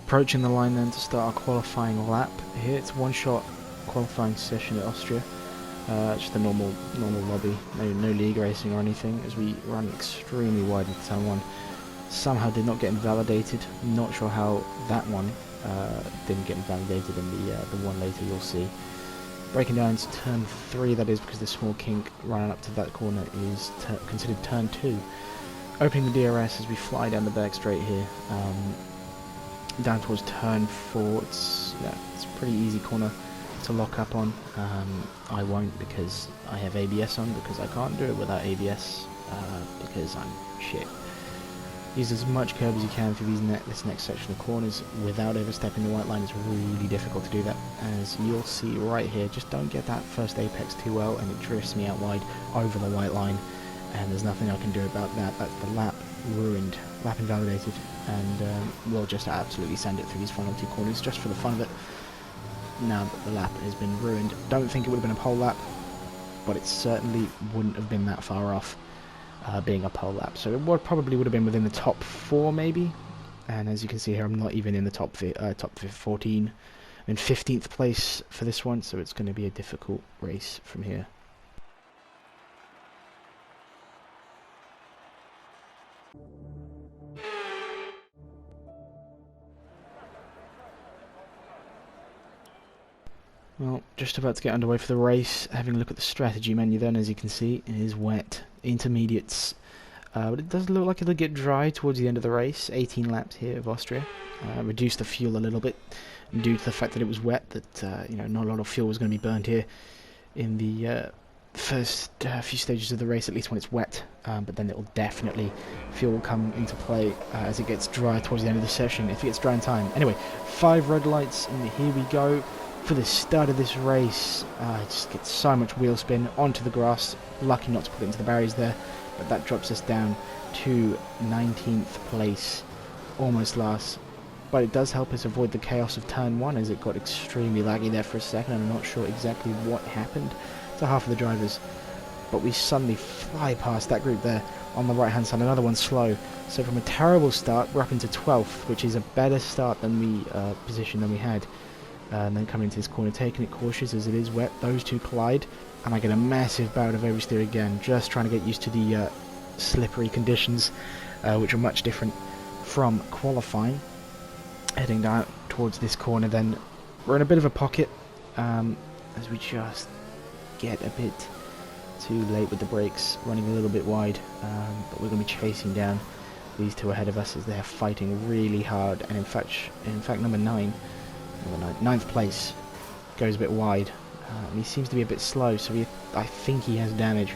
Approaching the line then to start our qualifying lap here. It's one-shot qualifying session at Austria. Just a normal lobby, no league racing or anything, as we run extremely wide into turn 1. Somehow did not get invalidated. Not sure how that one didn't get invalidated in the one later you'll see. Breaking down to turn 3, that is because the small kink running up to that corner is considered turn 2. Opening the DRS as we fly down the back straight here, down towards turn 4. It's a pretty easy corner to lock up on. I won't, because I have ABS on, because I can't do it without ABS, because I'm shit. Use as much curb as you can for this next section of corners without overstepping the white line. It's really difficult to do that, as you'll see right here. Just don't get that first apex too well, and it drifts me out wide over the white line, and there's nothing I can do about that. That's the lap ruined, lap invalidated, and we'll just absolutely send it through these final 2 corners just for the fun of it. Now that the lap has been ruined, don't think it would have been a pole lap, but it certainly wouldn't have been that far off being a pole lap. So it probably would have been within the top 4 maybe, and as you can see here, I'm not even in the top 14. I'm in 15th place for this one, so it's going to be a difficult race from here. Well, just about to get underway for the race. Having a look at the strategy menu then, as you can see, it is wet. Intermediates. But it does look like it'll get dry towards the end of the race. 18 laps here of Austria. Reduced the fuel a little bit due to the fact that it was wet, that not a lot of fuel was going to be burned here in the first few stages of the race, at least when it's wet. But then it will definitely, fuel will come into play as it gets dry towards the end of the session, if it gets dry in time. Anyway, 5 red lights, and here we go. For the start of this race, just get so much wheel spin onto the grass. Lucky not to put it into the barriers there, but that drops us down to 19th place, almost last. But it does help us avoid the chaos of turn 1, as it got extremely laggy there for a second. I'm not sure exactly what happened to half of the drivers, but we suddenly fly past that group there on the right hand side. Another one slow. So from a terrible start, we're up into 12th, which is a better start than the position than we had. And then coming into this corner, taking it cautious as it is wet. Those two collide, and I get a massive bout of oversteer again, just trying to get used to the slippery conditions, which are much different from qualifying. Heading down towards this corner then, we're in a bit of a pocket, as we just get a bit too late with the brakes, running a little bit wide, but we're going to be chasing down these two ahead of us as they're fighting really hard. And in fact number 9, 9th place, goes a bit wide, and he seems to be a bit slow, so I think he has damage,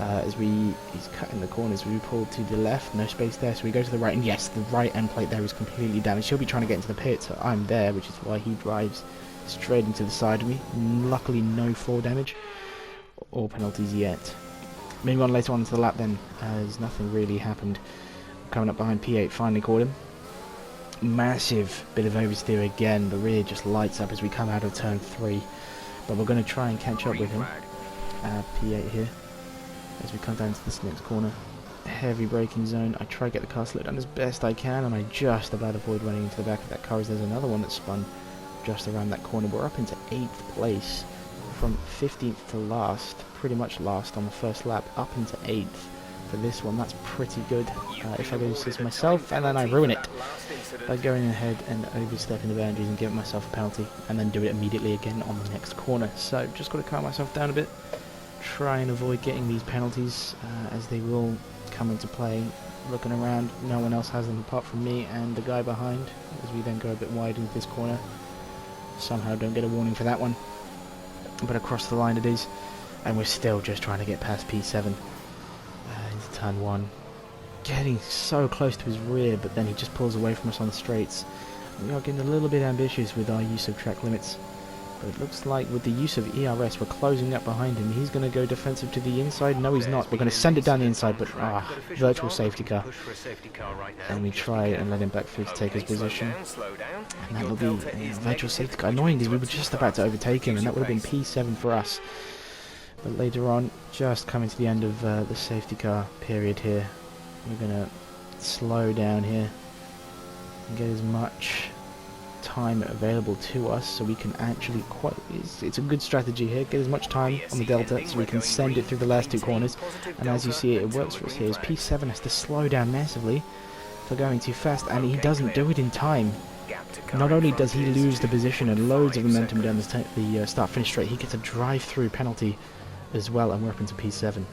as he's cutting the corners. We pull to the left, no space there, so we go to the right, and yes, the right end plate there is completely damaged. He'll be trying to get into the pit, so I'm there, which is why he drives straight into the side of me. Luckily no floor damage or penalties yet. Moving on later on into the lap then, as nothing really happened. Coming up behind P8, finally caught him. Massive bit of oversteer again. The rear just lights up as we come out of turn 3, but we're going to try and catch up with him. P8 here as we come down to this next corner. Heavy braking zone. I try to get the car slowed down as best I can, and I just about avoid running into the back of that car as there's another one that spun just around that corner. We're up into 8th place from 15th to last, pretty much last on the first lap, up into 8th for this one. That's pretty good. If I lose this myself and then I ruin it by going ahead and overstepping the boundaries and giving myself a penalty, and then do it immediately again on the next corner. So just got to calm myself down a bit, try and avoid getting these penalties, as they will come into play. Looking around, no one else has them apart from me and the guy behind, as we then go a bit wide into this corner. Somehow don't get a warning for that one, but across the line it is, and we're still just trying to get past P7 into turn 1. Getting so close to his rear, but then he just pulls away from us on the straights. We are getting a little bit ambitious with our use of track limits, but it looks like with the use of ERS we're closing up behind him. He's going to go defensive to the inside. No, he's not. We're going to send it down the inside, but virtual safety car, and we try and let him back through to take his position, and that will be virtual safety car. Annoying, because we were just about to overtake him, and that would have been P7 for us. But later on, just coming to the end of the safety car period here, we're going to slow down here and get as much time available to us, so we can actually it's a good strategy here. Get as much time on the delta so we can send it through the last two corners, and as you see, it works for us here. As P7 has to slow down massively for going too fast, and he doesn't do it in time. Not only does he lose the position and loads of momentum down the start-finish straight, he gets a drive-through penalty as well, and we're up into P7.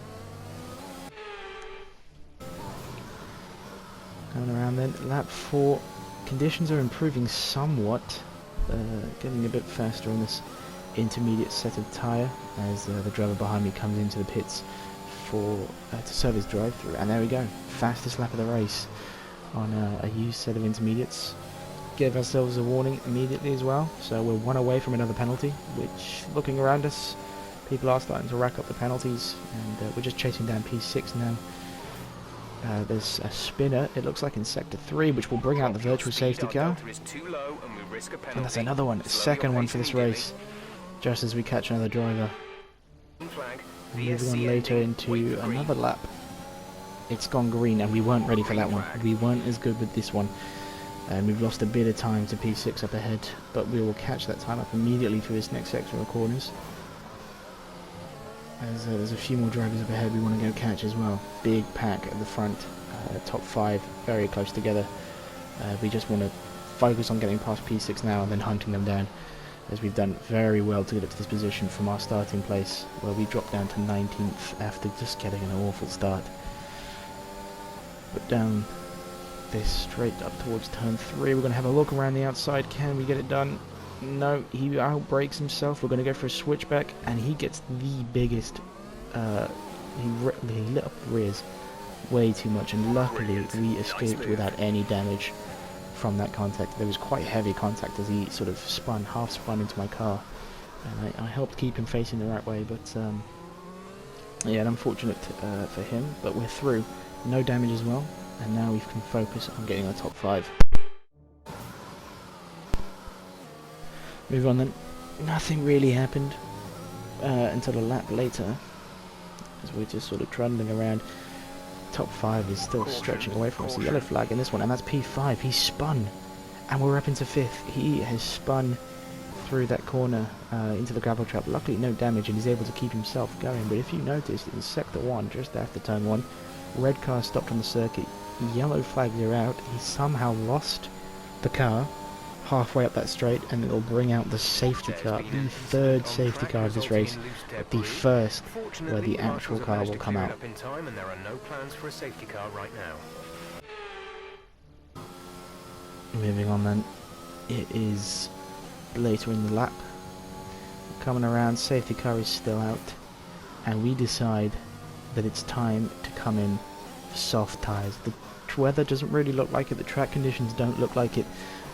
Going around then, lap 4. Conditions are improving somewhat, getting a bit faster on this intermediate set of tyre as the driver behind me comes into the pits to serve his drive-through. And there we go, fastest lap of the race on a used set of intermediates. Gave ourselves a warning immediately as well, so we're one away from another penalty, which, looking around us, people are starting to rack up the penalties, and we're just chasing down P6 now. There's a spinner, it looks like in Sector 3, which will bring out the virtual safety car. And that's another one, second one for this race, just as we catch another driver. And moving on later into another lap. It's gone green, and we weren't ready for that one. We weren't as good with this one. And we've lost a bit of time to P6 up ahead, but we will catch that time up immediately for this next section of corners. As there's a few more drivers up ahead we want to go catch as well. Big pack at the front, top 5 very close together. We just want to focus on getting past P6 now and then hunting them down, as we've done very well to get up to this position from our starting place, where we dropped down to 19th after just getting an awful start. But down this straight up towards turn 3, we're going to have a look around the outside. Can we get it done? No, he outbrakes himself. We're going to go for a switchback, and he gets the biggest. He lit up the rears way too much, and luckily we escaped without any damage from that contact. There was quite heavy contact as he sort of half spun into my car, and I helped keep him facing the right way. But yeah, unfortunate for him, but we're through. No damage as well, and now we can focus on getting our top 5. Move on then. Nothing really happened until a lap later, as we're just sort of trundling around. Top 5 is still stretching away from us. A yellow flag in this one, and that's P5. He spun, and we're up into 5th. He has spun through that corner into the gravel trap. Luckily no damage, and he's able to keep himself going. But if you noticed, in Sector 1, just after turn 1, red car stopped on the circuit. Yellow flags are out. He somehow lost the car halfway up that straight, and it'll bring out the safety car, the 3rd safety car of this race, but the first where the actual car will come out. Moving on then, it is later in the lap, coming around, safety car is still out, and we decide that it's time to come in for soft tyres. The weather doesn't really look like it, the track conditions don't look like it,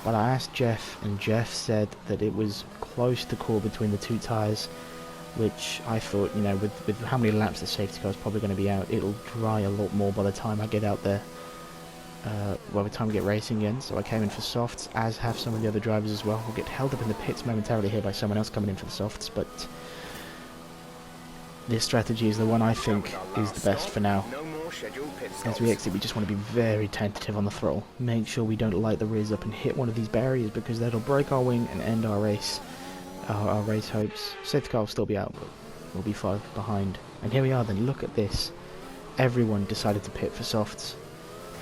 but I asked Jeff, and Jeff said that it was close to call between the 2 tyres, which I thought, you know, with how many laps the safety car is probably going to be out, it'll dry a lot more by the time I get out there, by the time we get racing again. So I came in for softs, as have some of the other drivers as well. We'll get held up in the pits momentarily here by someone else coming in for the softs, but this strategy is the one I think is the best for now. As we exit, we just want to be very tentative on the throttle. Make sure we don't light the rears up and hit one of these barriers, because that'll break our wing and end our race, our race hopes. Safety car will still be out, but we'll be 5 behind. And here we are then, look at this. Everyone decided to pit for softs,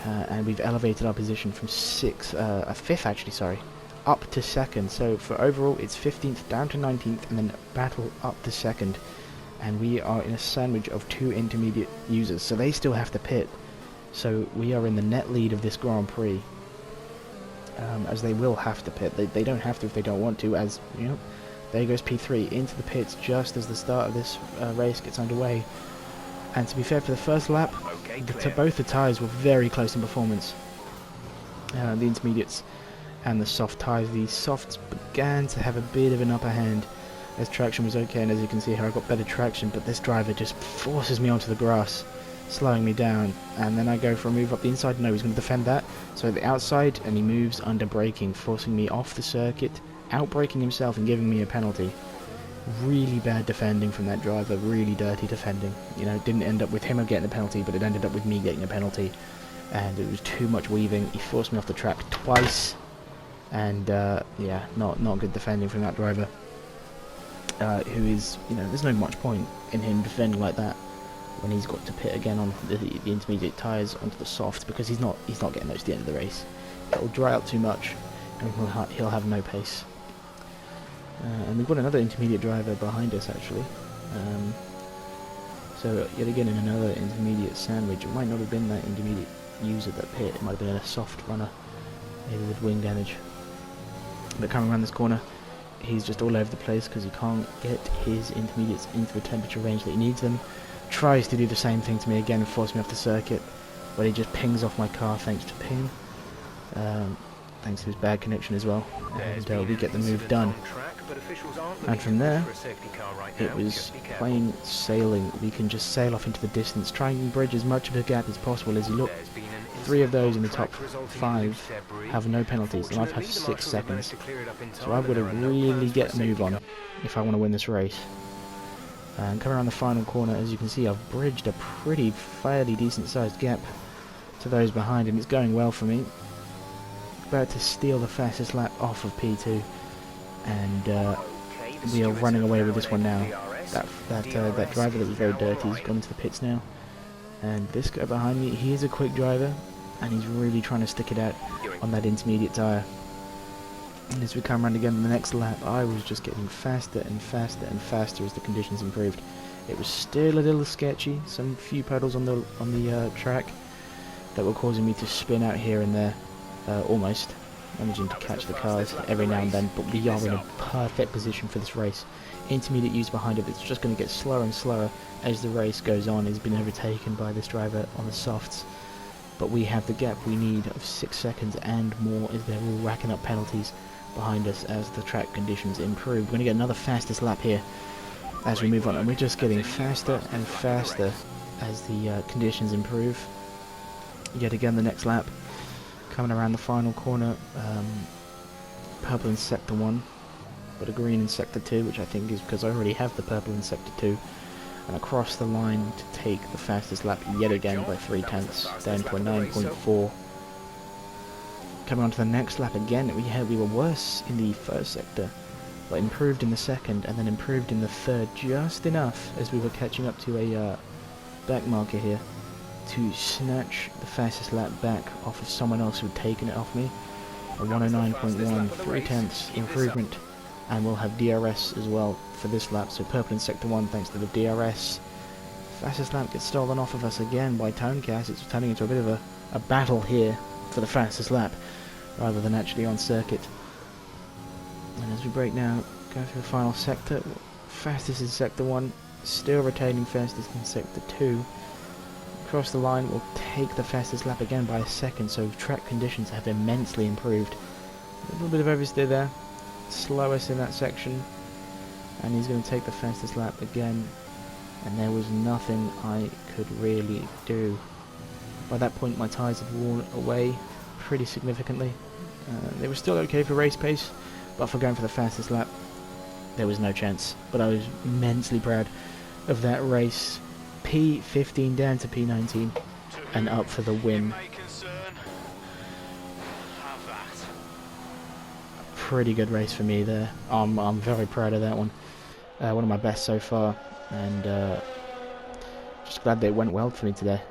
and we've elevated our position from 5th actually, sorry, up to 2nd. So for overall, it's 15th down to 19th, and then battle up to 2nd. And we are in a sandwich of 2 intermediate users, so they still have to pit. So we are in the net lead of this Grand Prix, as they will have to pit. They don't have to if they don't want to, as, you know, there goes P3 into the pits just as the start of this race gets underway. And to be fair, for the first lap, both the tyres were very close in performance. The intermediates and the soft tyres. The softs began to have a bit of an upper hand, as traction was okay, and as you can see here I got better traction, but this driver just forces me onto the grass, slowing me down, and then I go for a move up the inside. No, he's going to defend that, so the outside, and he moves under braking, forcing me off the circuit, outbraking himself and giving me a penalty. Really bad defending from that driver, really dirty defending. You know, it didn't end up with him getting a penalty, but it ended up with me getting a penalty, and it was too much weaving. He forced me off the track twice, and yeah, not good defending from that driver. Who is, there's no much point in him defending like that when he's got to pit again on the intermediate tyres onto the soft, because he's not getting those to the end of the race. It'll dry out too much, and he'll have no pace. And we've got another intermediate driver behind us actually. So yet again in another intermediate sandwich. It might not have been that intermediate user that pit. It might have been a soft runner, maybe with wing damage. But coming around this corner, he's just all over the place because he can't get his intermediates into the temperature range that he needs them. Tries to do the same thing to me again and force me off the circuit, but he just pings off my car thanks to Ping. Thanks to his bad connection as well, and we get the move done. And from there, it was plain sailing. We can just sail off into the distance, try and bridge as much of a gap as possible. As you look, 3 of those in the top 5 have no penalties, and I've had 6 seconds. So I've got to really get a move on if I want to win this race. And coming around the final corner, as you can see, I've bridged a fairly decent sized gap to those behind, and it's going well for me. About to steal the fastest lap off of P2, and we are running away with this one now. That driver that was very dirty has gone into the pits now, and this guy behind me, he is a quick driver, and he's really trying to stick it out on that intermediate tyre. And as we come around again in the next lap, I was just getting faster and faster and faster as the conditions improved. It was still a little sketchy, some few puddles on the track that were causing me to spin out here and there. Almost managing to catch the cars every now and then, but we are in a perfect position for this race. Intermediate use behind it, it's just going to get slower and slower as the race goes on. He's been overtaken by this driver on the softs, but we have the gap we need of 6 seconds and more as they're all racking up penalties behind us as the track conditions improve. We're going to get another fastest lap here as we move on, and we're just getting faster and faster as the conditions improve. Yet again the next lap, coming around the final corner, purple in sector 1, but a green in sector 2, which I think is because I already have the purple in sector 2, and across the line to take the fastest lap yet again by 0.3, down to a 9.4. Coming on to the next lap again, we were worse in the first sector, but improved in the second, and then improved in the third, just enough as we were catching up to a back marker here to snatch the fastest lap back off of someone else who had taken it off me. A 109.1, 0.3 improvement, and we'll have DRS as well for this lap. So purple in sector 1 thanks to the DRS. Fastest lap gets stolen off of us again by Tonecast. It's turning into a bit of a battle here for the fastest lap rather than actually on circuit. And as we break now, go through the final sector, fastest in sector 1, still retaining fastest in sector 2. Across the line, we'll take the fastest lap again by a second, so track conditions have immensely improved. A little bit of oversteer there, slowest in that section, and he's going to take the fastest lap again, and there was nothing I could really do. By that point my tyres had worn away pretty significantly. They were still okay for race pace, but for going for the fastest lap there was no chance. But I was immensely proud of that race. P15 down to P19 and up for the win. Pretty good race for me there. I'm very proud of that one. One of my best so far, and just glad that it went well for me today.